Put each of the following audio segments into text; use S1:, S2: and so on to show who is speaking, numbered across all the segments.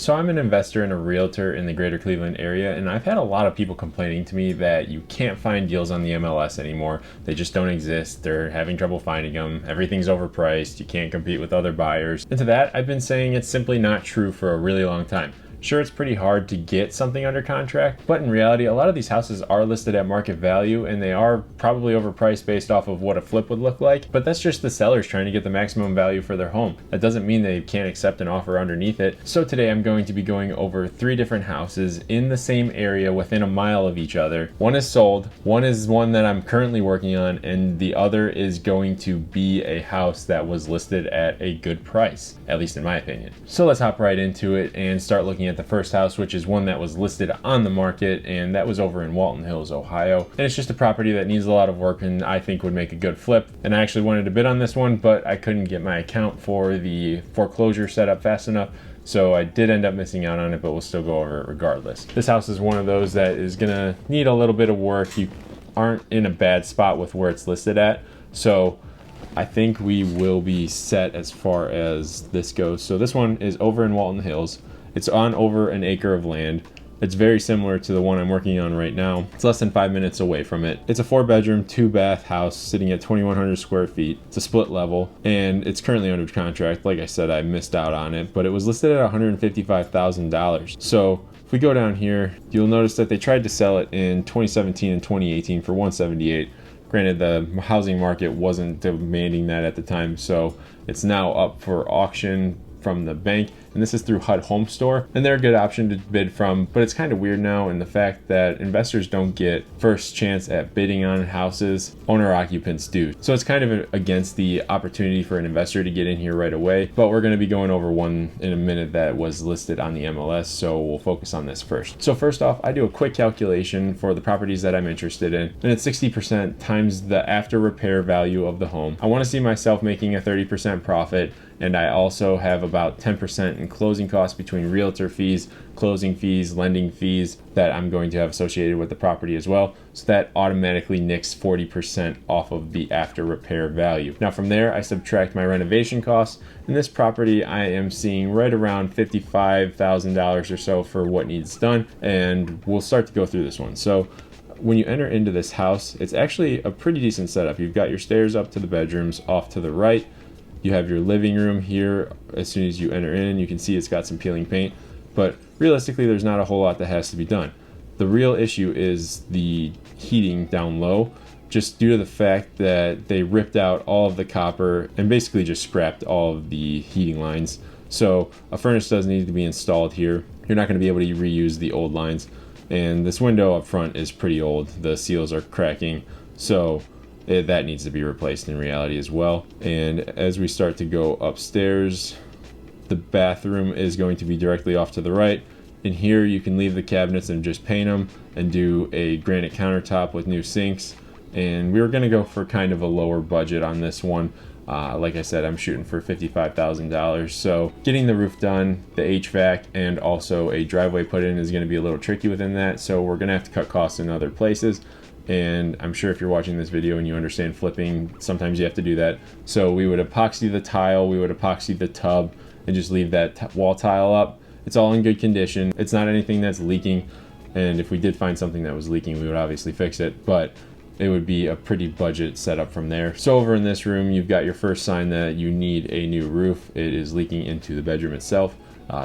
S1: So I'm an investor and a realtor in the greater Cleveland area, and I've had a lot of people complaining to me that you can't find deals on the MLS anymore. They just don't exist. They're having trouble finding them. Everything's overpriced. You can't compete with other buyers. And to that, I've been saying it's simply not true for a really long time. Sure, it's pretty hard to get something under contract, but in reality, a lot of these houses are listed at market value and they are probably overpriced based off of what a flip would look like, but that's just the sellers trying to get the maximum value for their home. That doesn't mean they can't accept an offer underneath it. So today I'm going to be going over 3 different houses in the same area within a mile of each other. One is sold, one is one that I'm currently working on, and the other is going to be a house that was listed at a good price, at least in my opinion. So let's hop right into it and start looking at the first house, which is one that was listed on the market, and that was over in Walton Hills, Ohio. And it's just a property that needs a lot of work and I think would make a good flip. And I actually wanted to bid on this one, but I couldn't get my account for the foreclosure set up fast enough. So I did end up missing out on it, but we'll still go over it regardless. This house is one of those that is gonna need a little bit of work. You aren't in a bad spot with where it's listed at. So I think we will be set as far as this goes. So this one is over in Walton Hills. It's on over an acre of land. It's very similar to the one I'm working on right now. It's less than 5 minutes away from it. It's a 4-bedroom, 2-bath house sitting at 2,100 square feet. It's a split level, and it's currently under contract. Like I said, I missed out on it, but it was listed at $155,000. So if we go down here, you'll notice that they tried to sell it in 2017 and 2018 for $178,000. Granted, the housing market wasn't demanding that at the time, so it's now up for auction from the bank, and this is through HUD Home Store, and they're a good option to bid from, but it's kind of weird now in the fact that investors don't get first chance at bidding on houses, owner occupants do. So it's kind of against the opportunity for an investor to get in here right away, but we're going to be going over one in a minute that was listed on the MLS, so we'll focus on this first. So first off, I do a quick calculation for the properties that I'm interested in, and it's 60% times the after repair value of the home. I want to see myself making a 30% profit, and I also have about 10% in closing costs between realtor fees, closing fees, lending fees that I'm going to have associated with the property as well. So that automatically nicks 40% off of the after repair value. Now from there, I subtract my renovation costs. In this property, I am seeing right around $55,000 or so for what needs done, and we'll start to go through this one. So when you enter into this house, it's actually a pretty decent setup. You've got your stairs up to the bedrooms off to the right. You have your living room here. As soon as you enter in, you can see it's got some peeling paint, but realistically, there's not a whole lot that has to be done. The real issue is the heating down low, just due to the fact that they ripped out all of the copper and basically just scrapped all of the heating lines. So a furnace does need to be installed here. You're not going to be able to reuse the old lines. And this window up front is pretty old. The seals are cracking. So that needs to be replaced in reality as well. And as we start to go upstairs, the bathroom is going to be directly off to the right. In here, you can leave the cabinets and just paint them and do a granite countertop with new sinks. And we were going to go for kind of a lower budget on this one. Like I said, I'm shooting for $55,000. So getting the roof done, the HVAC, and also a driveway put in is going to be a little tricky within that. So we're going to have to cut costs in other places. And I'm sure if you're watching this video and you understand flipping, sometimes you have to do that. So we would epoxy the tile, we would epoxy the tub, and just leave that wall tile up. It's all in good condition. It's not anything that's leaking. And if we did find something that was leaking, we would obviously fix it, but it would be a pretty budget setup from there. So over in this room, you've got your first sign that you need a new roof. It is leaking into the bedroom itself.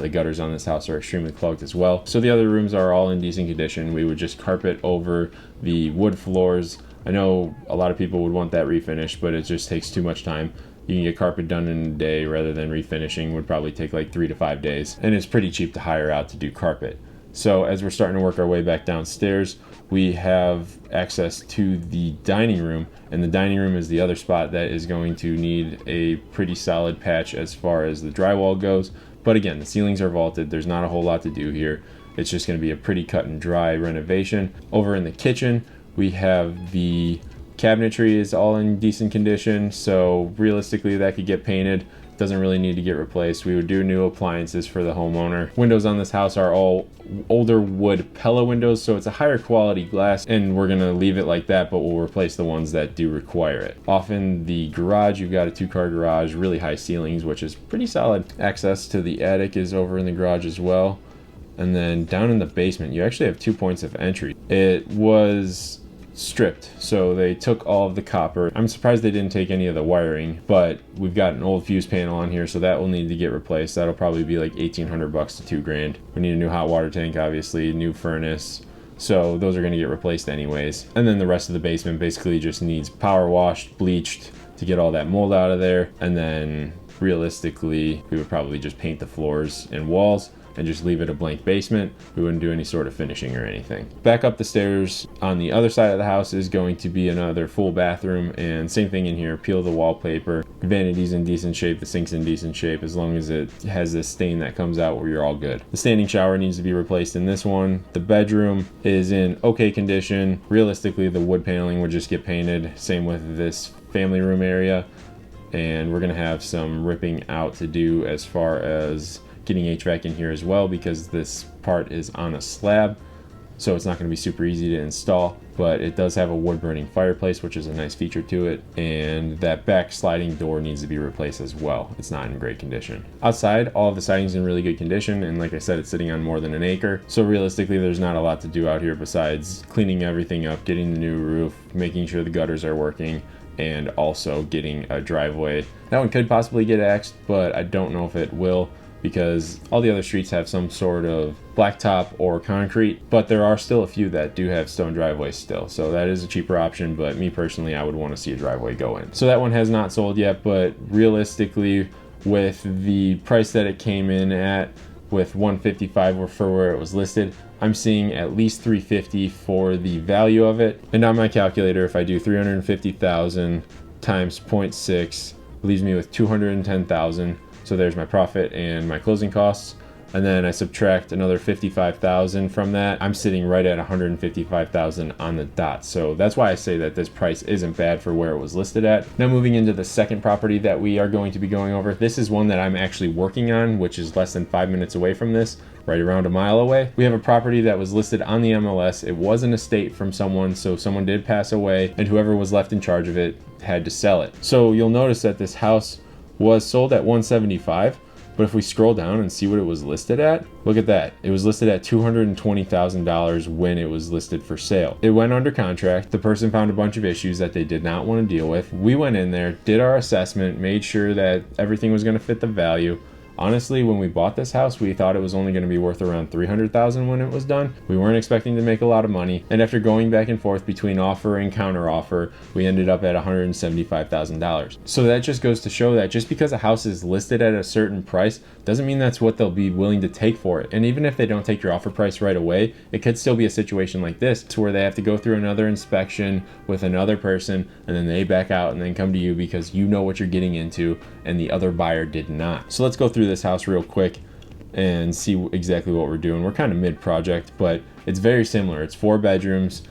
S1: The gutters on this house are extremely clogged as well. So the other rooms are all in decent condition. We would just carpet over the wood floors. I know a lot of people would want that refinished, but it just takes too much time. You can get carpet done in a day rather than refinishing would probably take like 3 to 5 days. And it's pretty cheap to hire out to do carpet. So as we're starting to work our way back downstairs, we have access to the dining room, and the dining room is the other spot that is going to need a pretty solid patch as far as the drywall goes. But again, the ceilings are vaulted. There's not a whole lot to do here. It's just going to be a pretty cut and dry renovation. Over in the kitchen, we have the cabinetry is all in decent condition. So realistically, that could get painted. doesn't really need to get replaced. We would do new appliances for the homeowner. Windows on this house are all older wood Pella windows, so it's a higher quality glass, and we're gonna leave it like that, but we'll replace the ones that do require it. Off in the garage, you've got a 2-car garage, really high ceilings, which is pretty solid. Access to the attic is over in the garage as well. And then down in the basement, you actually have 2 points of entry. It was stripped, so they took all of the copper. I'm surprised they didn't take any of the wiring, but we've got an old fuse panel on here, so that will need to get replaced. That'll probably be like $1,800 to $2,000. We need a new hot water tank, obviously, new furnace, so those are going to get replaced anyways. And then the rest of the basement basically just needs power washed, bleached to get all that mold out of there, and then realistically we would probably just paint the floors and walls and just leave it a blank basement. We wouldn't do any sort of finishing or anything. Back up the stairs on the other side of the house is going to be another full bathroom, and same thing in here. Peel the wallpaper. Vanity's in decent shape, the sink's in decent shape, as long as it has this stain that comes out where you're all good. The standing shower needs to be replaced in this one. The bedroom is in okay condition. Realistically, the wood paneling would just get painted. Same with this family room area, and we're gonna have some ripping out to do as far as getting HVAC in here as well, because this part is on a slab, so it's not going to be super easy to install, but it does have a wood burning fireplace, which is a nice feature to it, and that back sliding door needs to be replaced as well. It's not in great condition. Outside, all of the siding's in really good condition, and like I said, it's sitting on more than an acre, so realistically there's not a lot to do out here besides cleaning everything up, getting the new roof, making sure the gutters are working, and also getting a driveway. That one could possibly get axed, but I don't know if it will, because all the other streets have some sort of blacktop or concrete, but there are still a few that do have stone driveways still. So that is a cheaper option, but me personally, I would want to see a driveway go in. So that one has not sold yet, but realistically, with the price that it came in at, with $155 for where it was listed, I'm seeing at least $350 for the value of it. And on my calculator, if I do 350,000 times 0.6, leaves me with 210,000. So there's my profit and my closing costs. And then I subtract another 55,000 from that. I'm sitting right at 155,000 on the dot. So that's why I say that this price isn't bad for where it was listed at. Now moving into the second property that we are going to be going over. This is one that I'm actually working on, which is less than 5 minutes away from this, right around a mile away. We have a property that was listed on the MLS. It was an estate from someone, so someone did pass away, and whoever was left in charge of it had to sell it. So you'll notice that this house was sold at $175, but if we scroll down and see what it was listed at, look at that. It was listed at $220,000 when it was listed for sale. It went under contract. The person found a bunch of issues that they did not want to deal with. We went in there, did our assessment, made sure that everything was going to fit the value. Honestly, when we bought this house, we thought it was only going to be worth around $300,000 when it was done. We weren't expecting to make a lot of money, and after going back and forth between offer and counter offer, we ended up at $175,000. So that just goes to show that just because a house is listed at a certain price doesn't mean that's what they'll be willing to take for it. And even if they don't take your offer price right away, it could still be a situation like this to where they have to go through another inspection with another person, and then they back out and then come to you because you know what you're getting into and the other buyer did not. So let's go through this house real quick and see exactly what we're doing. We're kind of mid-project, but it's very similar. It's 4 bedrooms,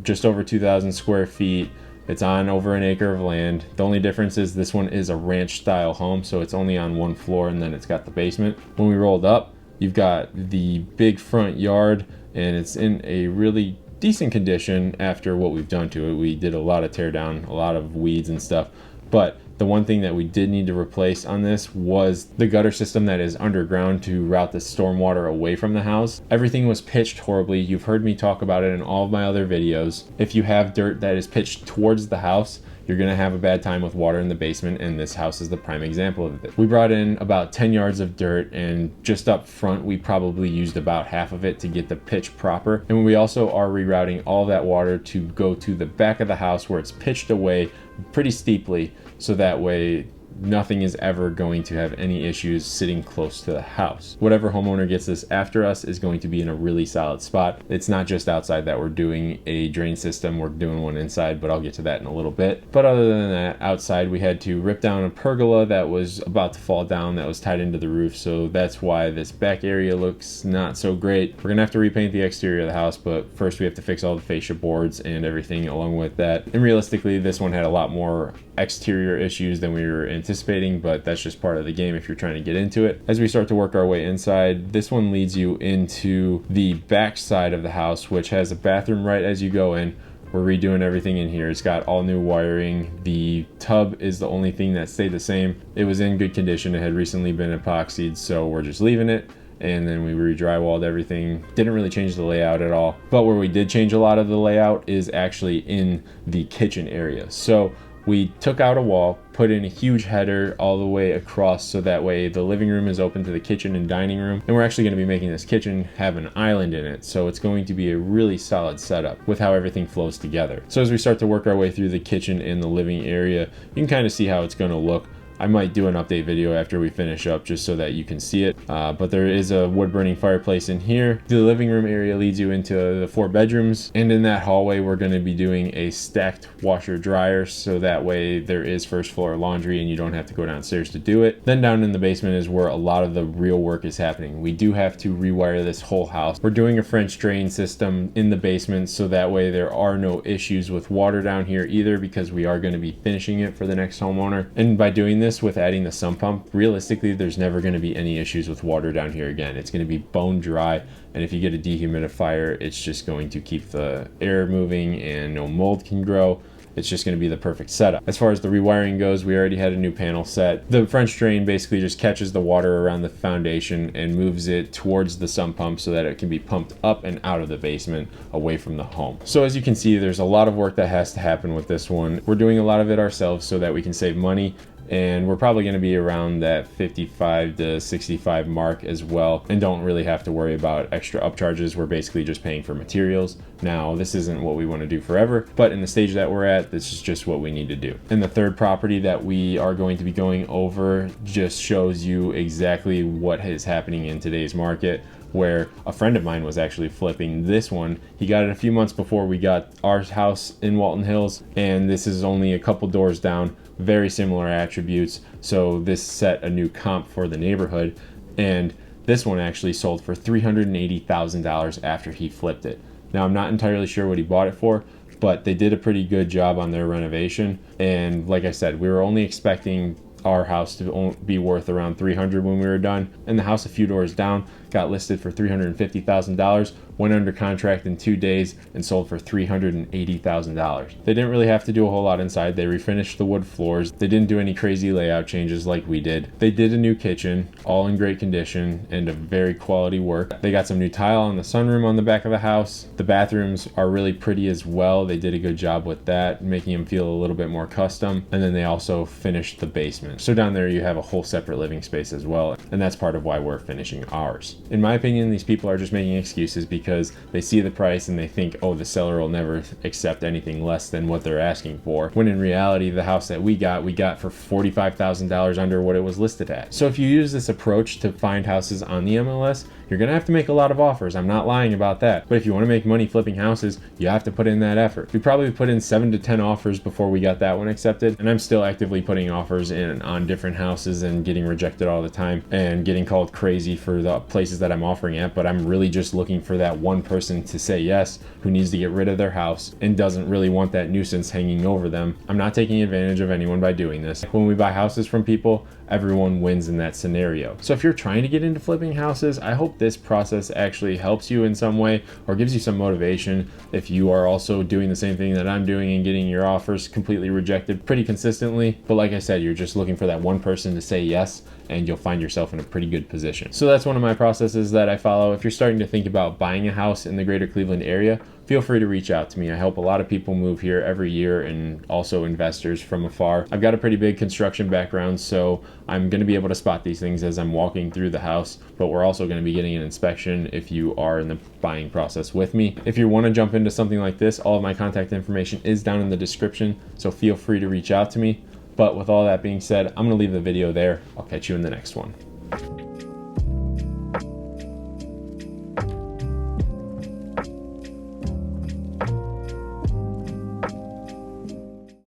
S1: just over 2,000 square feet. It's on over an acre of land. The only difference is this one is a ranch style home, so it's only on 1 floor, and then it's got the basement. When we rolled up, you've got the big front yard, and it's in a really decent condition after what we've done to it. We did a lot of tear down, a lot of weeds and stuff, but the one thing that we did need to replace on this was the gutter system that is underground to route the stormwater away from the house. Everything was pitched horribly. You've heard me talk about it in all of my other videos. If you have dirt that is pitched towards the house, you're gonna have a bad time with water in the basement, and this house is the prime example of it. We brought in about 10 yards of dirt, and just up front, we probably used about half of it to get the pitch proper. And we also are rerouting all that water to go to the back of the house where it's pitched away pretty steeply, so that way nothing is ever going to have any issues sitting close to the house. Whatever homeowner gets this after us is going to be in a really solid spot. It's not just outside that we're doing a drain system, we're doing one inside, but I'll get to that in a little bit. But other than that, outside we had to rip down a pergola that was about to fall down that was tied into the roof, so that's why this back area looks not so great. We're gonna have to repaint the exterior of the house, but first we have to fix all the fascia boards and everything along with that. And realistically, this one had a lot more exterior issues than we were anticipating anticipating, but that's just part of the game if you're trying to get into it. As we start to work our way inside, this one leads you into the back side of the house, which has a bathroom right as you go in. We're redoing everything in here. It's got all new wiring. The tub is the only thing that stayed the same. It was in good condition. It had recently been epoxied, so we're just leaving it. And then we re-drywalled everything. Didn't really change the layout at all. But where we did change a lot of the layout is actually in the kitchen area. So we took out a wall, put in a huge header all the way across, so that way the living room is open to the kitchen and dining room. And we're actually going to be making this kitchen have an island in it. So it's going to be a really solid setup with how everything flows together. So as we start to work our way through the kitchen and the living area, you can kind of see how it's going to look. I might do an update video after we finish up just so that you can see it. But there is a wood burning fireplace in here. The living room area leads you into the 4 bedrooms. And in that hallway, we're going to be doing a stacked washer dryer. So that way there is first floor laundry and you don't have to go downstairs to do it. Then down in the basement is where a lot of the real work is happening. We do have to rewire this whole house. We're doing a French drain system in the basement. So that way there are no issues with water down here either, because we are going to be finishing it for the next homeowner. And by doing this, with adding the sump pump, realistically there's never going to be any issues with water down here again. It's going to be bone dry, and if you get a dehumidifier, it's just going to keep the air moving and no mold can grow. It's just going to be the perfect setup. As far as the rewiring goes, we already had a new panel set. The French drain basically just catches the water around the foundation and moves it towards the sump pump so that it can be pumped up and out of the basement away from the home. So as you can see, there's a lot of work that has to happen with this one. We're doing a lot of it ourselves so that we can save money. And we're probably going to be around that 55 to 65 mark as well, and don't really have to worry about extra upcharges. We're basically just paying for materials. Now, this isn't what we want to do forever, but in the stage that we're at, this is just what we need to do. And the third property that we are going to be going over just shows you exactly what is happening in today's market, where a friend of mine was actually flipping this one. He got it a few months before we got our house in Walton Hills, and this is only a couple doors down. Very similar attributes, so this set a new comp for the neighborhood. And this one actually sold for $380,000 after he flipped it. Now, I'm not entirely sure what he bought it for, but they did a pretty good job on their renovation. And like I said, we were only expecting our house to be worth around $300,000 when we were done, and the house a few doors down got listed for $350,000, went under contract in 2 days, and sold for $380,000. They didn't really have to do a whole lot inside. They refinished the wood floors. They didn't do any crazy layout changes like we did. They did a new kitchen, all in great condition and a very quality work. They got some new tile on the sunroom on the back of the house. The bathrooms are really pretty as well. They did a good job with that, making them feel a little bit more custom. And then they also finished the basement. So down there you have a whole separate living space as well, and that's part of why we're finishing ours. In my opinion, these people are just making excuses because they see the price and they think, oh, the seller will never accept anything less than what they're asking for. When in reality, the house that we got for $45,000 under what it was listed at. So if you use this approach to find houses on the MLS, you're gonna have to make a lot of offers. I'm not lying about that. But if you want to make money flipping houses, you have to put in that effort. We probably put in 7 to 10 offers before we got that one accepted. And I'm still actively putting offers in on different houses and getting rejected all the time and getting called crazy for the places that I'm offering at. But I'm really just looking for that one person to say yes, who needs to get rid of their house and doesn't really want that nuisance hanging over them. I'm not taking advantage of anyone by doing this. When we buy houses from people, everyone wins in that scenario. So if you're trying to get into flipping houses, I hope this process actually helps you in some way or gives you some motivation. If you are also doing the same thing that I'm doing and getting your offers completely rejected pretty consistently, but like I said, you're just looking for that one person to say yes, and you'll find yourself in a pretty good position. So that's one of my processes that I follow. If you're starting to think about buying a house in the greater Cleveland area, feel free to reach out to me. I help a lot of people move here every year, and also investors from afar. I've got a pretty big construction background, so I'm going to be able to spot these things as I'm walking through the house, but we're also going to be getting an inspection if you are in the buying process with me. If you want to jump into something like this, all of my contact information is down in the description, so feel free to reach out to me. But with all that being said, I'm going to leave the video there. I'll catch you in the next one.